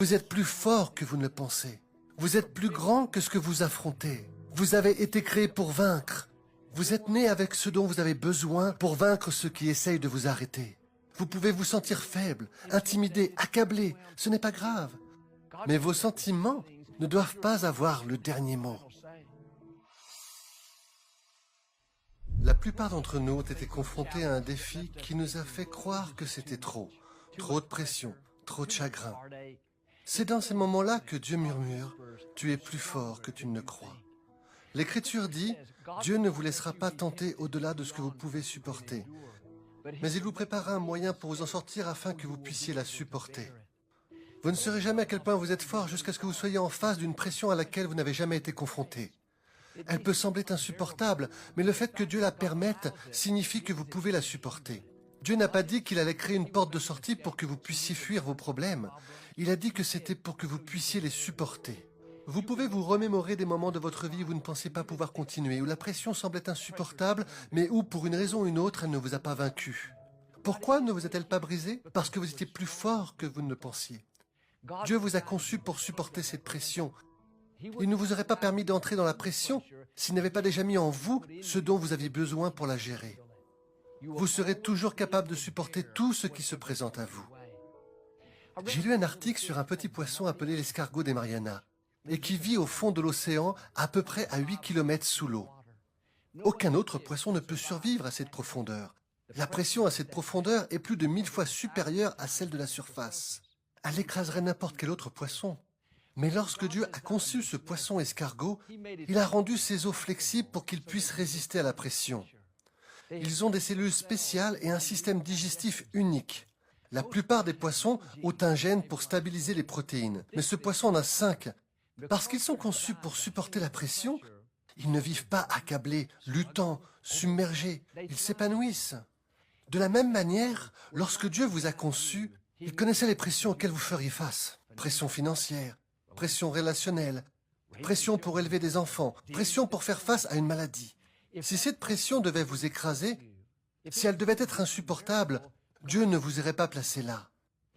Vous êtes plus fort que vous ne le pensez. Vous êtes plus grand que ce que vous affrontez. Vous avez été créé pour vaincre. Vous êtes né avec ce dont vous avez besoin pour vaincre ceux qui essayent de vous arrêter. Vous pouvez vous sentir faible, intimidé, accablé. Ce n'est pas grave. Mais vos sentiments ne doivent pas avoir le dernier mot. La plupart d'entre nous ont été confrontés à un défi qui nous a fait croire que c'était trop. Trop de pression, trop de chagrin. C'est dans ces moments-là que Dieu murmure « Tu es plus fort que tu ne le crois ». L'Écriture dit « Dieu ne vous laissera pas tenter au-delà de ce que vous pouvez supporter, mais il vous préparera un moyen pour vous en sortir afin que vous puissiez la supporter. » Vous ne saurez jamais à quel point vous êtes fort jusqu'à ce que vous soyez en face d'une pression à laquelle vous n'avez jamais été confronté. Elle peut sembler insupportable, mais le fait que Dieu la permette signifie que vous pouvez la supporter. Dieu n'a pas dit qu'il allait créer une porte de sortie pour que vous puissiez fuir vos problèmes. Il a dit que c'était pour que vous puissiez les supporter. Vous pouvez vous remémorer des moments de votre vie où vous ne pensez pas pouvoir continuer, où la pression semblait insupportable, mais où, pour une raison ou une autre, elle ne vous a pas vaincu. Pourquoi ne vous a-t-elle pas brisé? Parce que vous étiez plus fort que vous ne le pensiez. Dieu vous a conçu pour supporter cette pression. Il ne vous aurait pas permis d'entrer dans la pression s'il n'avait pas déjà mis en vous ce dont vous aviez besoin pour la gérer. Vous serez toujours capable de supporter tout ce qui se présente à vous. J'ai lu un article sur un petit poisson appelé l'escargot des Mariannas et qui vit au fond de l'océan à peu près à 8 km sous l'eau. Aucun autre poisson ne peut survivre à cette profondeur. La pression à cette profondeur est plus de 1000 fois supérieure à celle de la surface. Elle écraserait n'importe quel autre poisson. Mais lorsque Dieu a conçu ce poisson escargot, il a rendu ses os flexibles pour qu'ils puissent résister à la pression. Ils ont des cellules spéciales et un système digestif unique. La plupart des poissons ont un gène pour stabiliser les protéines, mais ce poisson en a 5. Parce qu'ils sont conçus pour supporter la pression, ils ne vivent pas accablés, luttants, submergés. Ils s'épanouissent. De la même manière, lorsque Dieu vous a conçu, il connaissait les pressions auxquelles vous feriez face. Pression financière, pression relationnelle, pression pour élever des enfants, pression pour faire face à une maladie. Si cette pression devait vous écraser, si elle devait être insupportable, Dieu ne vous aurait pas placé là.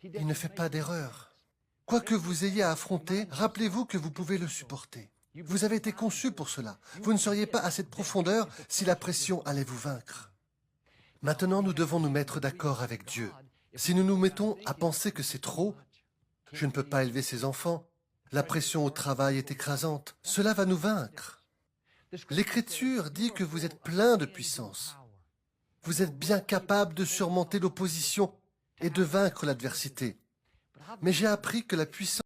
Il ne fait pas d'erreur. Quoi que vous ayez à affronter, rappelez-vous que vous pouvez le supporter. Vous avez été conçu pour cela. Vous ne seriez pas à cette profondeur si la pression allait vous vaincre. Maintenant, nous devons nous mettre d'accord avec Dieu. Si nous nous mettons à penser que c'est trop, je ne peux pas élever ces enfants, la pression au travail est écrasante, cela va nous vaincre. L'Écriture dit que vous êtes plein de puissance. Vous êtes bien capable de surmonter l'opposition et de vaincre l'adversité. Mais j'ai appris que la puissance